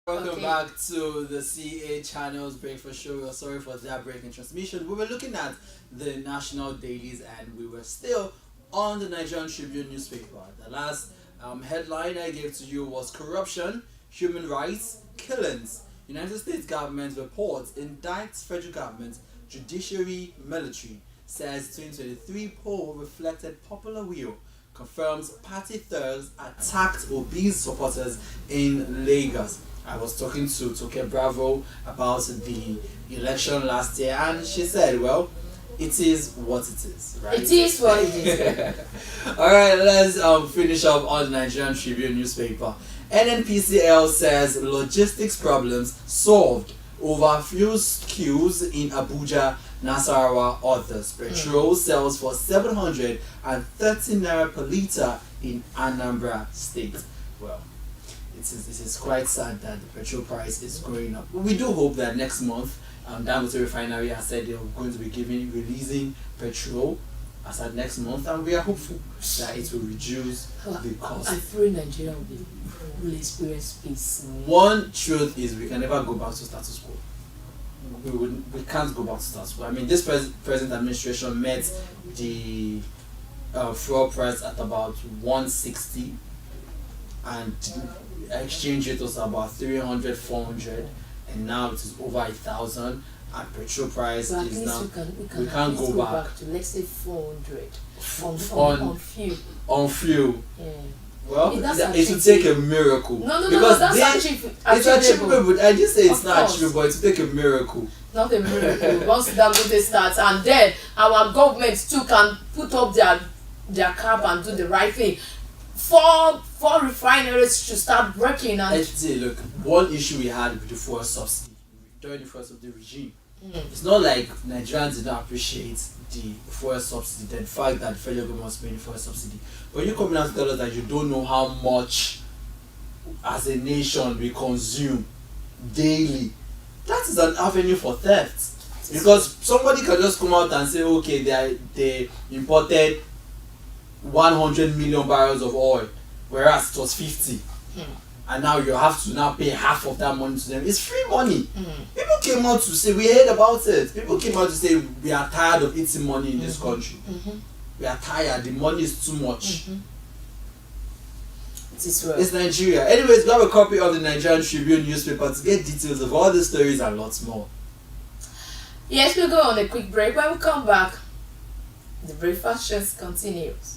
Welcome back to the CA Channel's Breakfast Show. We're sorry for that break in transmission. We were looking at the national dailies and we were still on the Nigerian Tribune newspaper. The last headline I gave to you was corruption, human rights, killings. United States government reports indicts federal government, judiciary, military. Says 2023 poll reflected popular will. Confirms party thugs attacked obese supporters in Lagos. I was talking to Toke Bravo about the election last year and she said, well, it is what it is, right? It is what it is. Alright, let's finish up on the Nigerian Tribune newspaper. NNPCL says logistics problems solved over fuel queues in Abuja, Nasarawa, others. Petrol sells for 730 naira per litre in Anambra State. Well, it is quite sad that the petrol price is going up. But we do hope that next month, Dangote Refinery has said they're going to be releasing petrol as at next month, and we are hopeful that it will reduce the cost. I pray Nigeria will experience peace. One truth is we can never go back to status quo. We can't go back to status quo. I mean, this present administration met the fuel price at about 160 and exchange rate was about 300, 400, and now it is over 1,000. And petrol price is now we can't go back to, let's say, 400 on fuel. Yeah. Well, it would take a miracle. No, that's achievable. It's achievable, but I just say it's not achievable. It would take a miracle. Not a miracle. Once Dangote starts, and then our government too can put up their cap and do the right thing. Four refineries should start working. And let's say, look, one issue we had with the fuel subsidy during the first of the regime. It's not like Nigerians did not appreciate the fuel subsidy, the fact that the federal government was paying the fuel subsidy. But you coming out to tell us that you don't know how much as a nation we consume daily. That is an avenue for theft. Because somebody can just come out and say, okay, they imported 100 million barrels of oil, whereas it was 50. And now you have to now pay half of that money to them. It's free money. People came out to say, we heard about it. People came out to say, we are tired of eating money in this country. We are tired. The money is too much. It's Nigeria. Anyways, grab a copy of the Nigerian Tribune newspaper to get details of all the stories and lots more. Yes, we'll go on a quick break. When we come back, the breakfast just continues.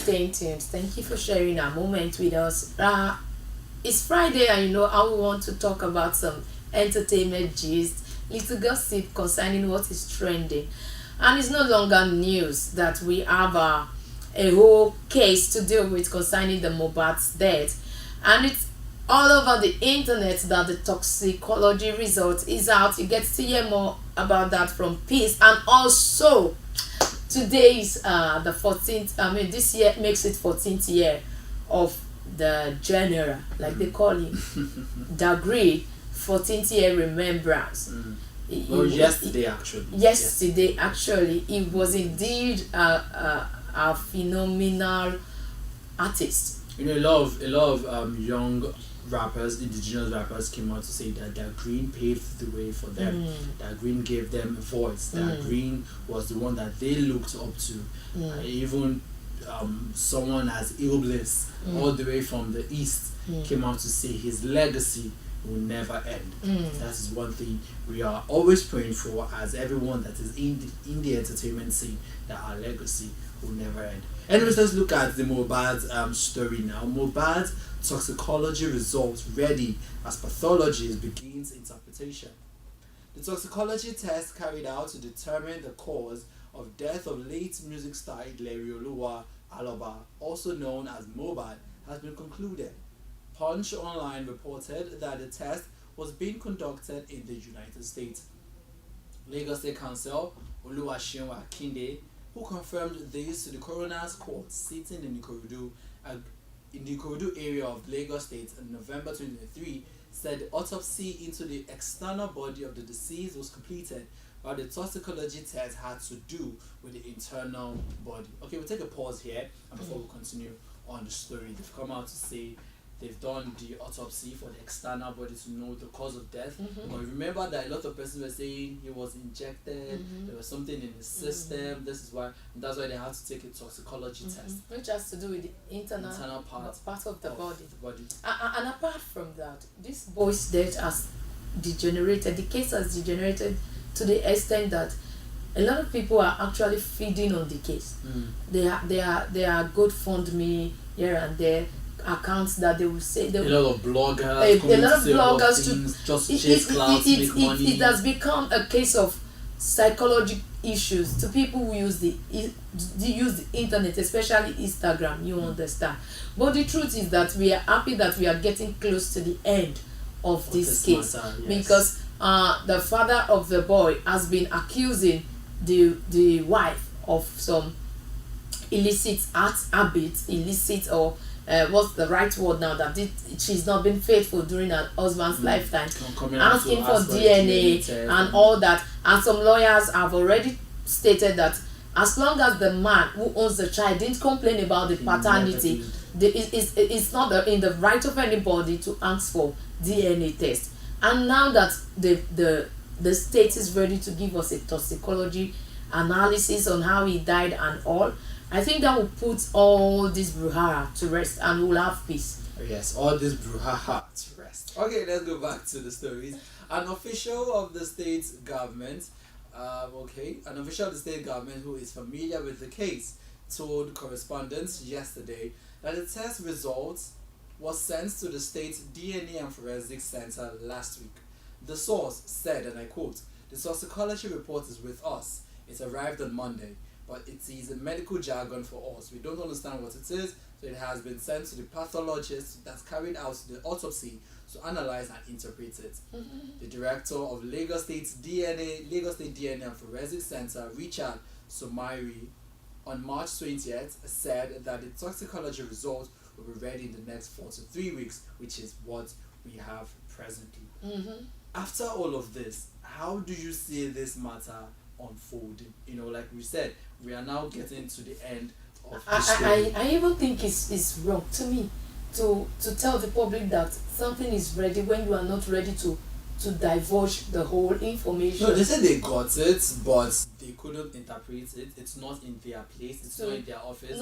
staying tuned. Thank you for sharing a moment with us. It's Friday, and you know how we want to talk about some entertainment gist, little gossip concerning what is trending. And it's no longer news that we have a whole case to deal with concerning the Mohbad's death. And it's all over the internet that the toxicology result is out. You get to hear more about that from Peace. And also, today is the 14th, this year makes it 14th year of the general, like they call him, degree, 14th year remembrance. Yesterday actually it was indeed a phenomenal artist. You know, a lot of young rappers, indigenous rappers, came out to say that their green paved the way for them. That green gave them a voice. That green was the one that they looked up to. Even someone as Illbliss, all the way from the east, came out to say his legacy will never end. That is one thing we are always praying for, as everyone that is in the entertainment scene, that our legacy will never end. Anyways, let's look at the Mohbad story now. Mohbad's toxicology results ready as pathologist begins interpretation. The toxicology test carried out to determine the cause of death of late music star Ilerioluwa Aloba, also known as Mohbad, has been concluded. Punch Online reported that the test was being conducted in the United States. Lagos State Counsel Oluwaseun Akinde, who confirmed this to the coroner's court sitting in the Ikorodu area of Lagos State in November 2023, said the autopsy into the external body of the deceased was completed, while the toxicology test had to do with the internal body. Okay, we'll take a pause here, and before we continue on the story, they've come out to say they've done the autopsy for the external body to know the cause of death. But remember that a lot of persons were saying he was injected, there was something in his system, that's why they had to take a toxicology test. Which has to do with the internal part of the body. And apart from that, this boy's death has degenerated, the case has degenerated to the extent that a lot of people are actually feeding on the case. There are GoFundMe here and there accounts that they will say a lot of bloggers just to chase clouds, make money. It has become a case of psychological issues to people who use the internet, especially Instagram, you understand. But the truth is that we are happy that we are getting close to the end of this case matter, yes. Because the father of the boy has been accusing the wife of some illicit illicit or what's the right word now, that she's not been faithful during her husband's lifetime, asking for DNA and all that. And some lawyers have already stated that as long as the man who owns the child didn't complain about the paternity, it's not in the right of anybody to ask for DNA test. And now that the state is ready to give us a toxicology analysis on how he died and all, I think that will put all this brouhaha to rest, and we'll have peace. Yes, all this brouhaha to rest. Okay, let's go back to the stories. An official of the state government, who is familiar with the case, told correspondents yesterday that the test results was sent to the state's DNA and Forensics Center last week. The source said, and I quote, "The toxicology report is with us. It arrived on Monday, but it is a medical jargon for us. We don't understand what it is, so it has been sent to the pathologist that's carried out the autopsy to analyze and interpret it." The director of Lagos State DNA and Forensics Center, Richard Somairi, on March 20th said that the toxicology results will be ready in the next 4 to 3 weeks, which is what we have presently. After all of this, how do you see this matter unfolding? You know, like we said, we are now getting to the end of the story. I even think it's wrong to me to tell the public that something is ready when you are not ready to divulge the whole information. No, they said they got it, but they couldn't interpret it. It's not in their place. It's not in their office.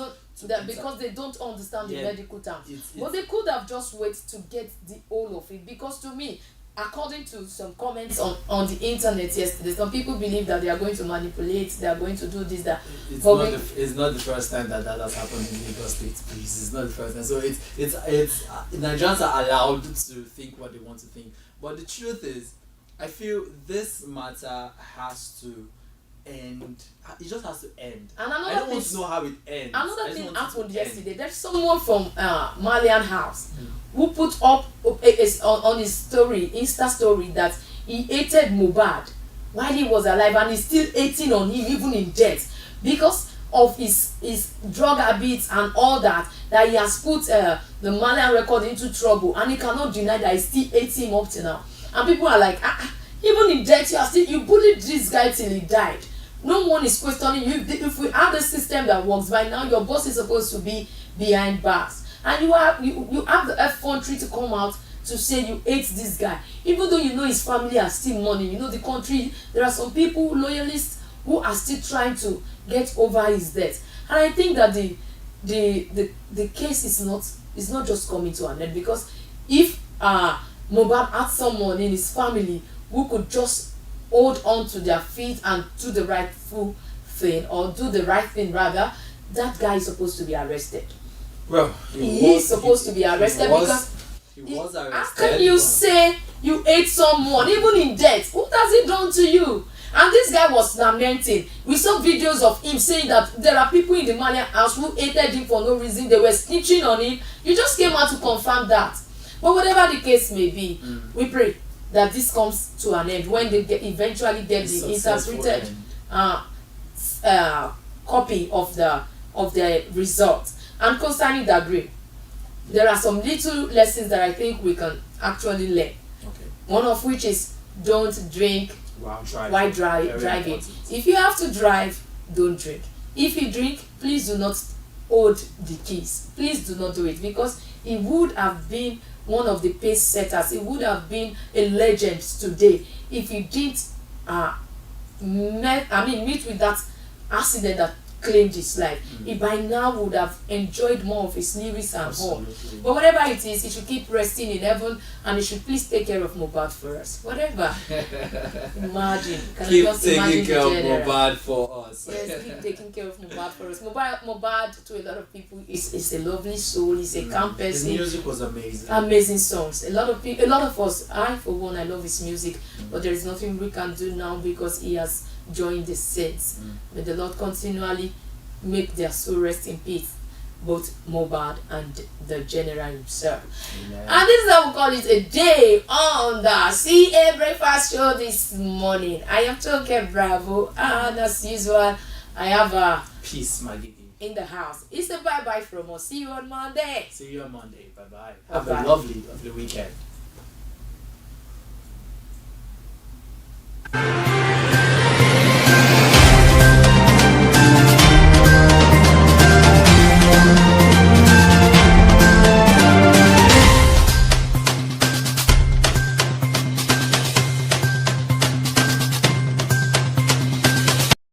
Because they don't understand the medical terms. But they could have just waited to get the whole of it. Because to me, according to some comments on the internet yesterday, some people believe that they are going to manipulate, they are going to do this, that. It's not the first time that has happened in Lagos State, please. It's not the first time. So it's Nigerians are allowed to think what they want to think. But the truth is, I feel this matter has to end. It just has to end. And I don't want to know how it ends. Another thing happened yesterday. There's someone from Malian House who put up on his story, Insta story, that he hated Mohbad while he was alive, and he's still hating on him even in death because of his drug habits and all that he has put the Malian record into trouble, and he cannot deny that he still hates him up to now. And people are like, even in death you bullied this guy till he died. No one is questioning you. If we have a system that works, by now your boss is supposed to be behind bars, and you have the effrontery to come out to say you hate this guy, even though you know his family are still mourning. You know the country, there are some people, loyalists, who are still trying to get over his death. And I think that the case is not just coming to an end, because if Mohbad had someone in his family who could just hold on to their feet and do the rightful thing, or do the right thing rather, that guy is supposed to be arrested. Well, he is supposed to be arrested, because he was arrested. How can you say you hate someone even in death? What has he done to you? And this guy was lamenting. We saw videos of him saying that there are people in the Malian house who hated him for no reason. They were snitching on him. You just came out to confirm that. But whatever the case may be, we pray that this comes to an end when they eventually get the interpreted copy of the result. And concerning the grade, there are some little lessons that I think we can actually learn. Okay. One of which is don't drink while driving. If you have to drive, don't drink. If you drink, please do not hold the keys. Please do not do it, because he would have been one of the pace setters. He would have been a legend today if he didn't meet with that accident that claimed his life. He by now would have enjoyed more of his lyrics and all. But whatever it is, he should keep resting in heaven, and he should please take care of Mohbad for us. Whatever. Imagine. Can keep you just taking imagine care of the general? Mohbad for us. Yes, keep taking care of Mohbad for us. Mohbad to a lot of people is a lovely soul. He's a calm person. His music was amazing. Amazing songs. A lot of us. I for one, I love his music, but there is nothing we can do now because he has joined the saints. May the Lord continually make their soul rest in peace, both Mohbad and the general himself. Amen. And this is how we call it a day on the CACTV Breakfast show this morning. I am Toke Bravo, and as usual, I have a Peace, my lady. in the house. It's a bye-bye from us. See you on Monday. See you on Monday. Bye-bye. Have Bye-bye. a lovely weekend.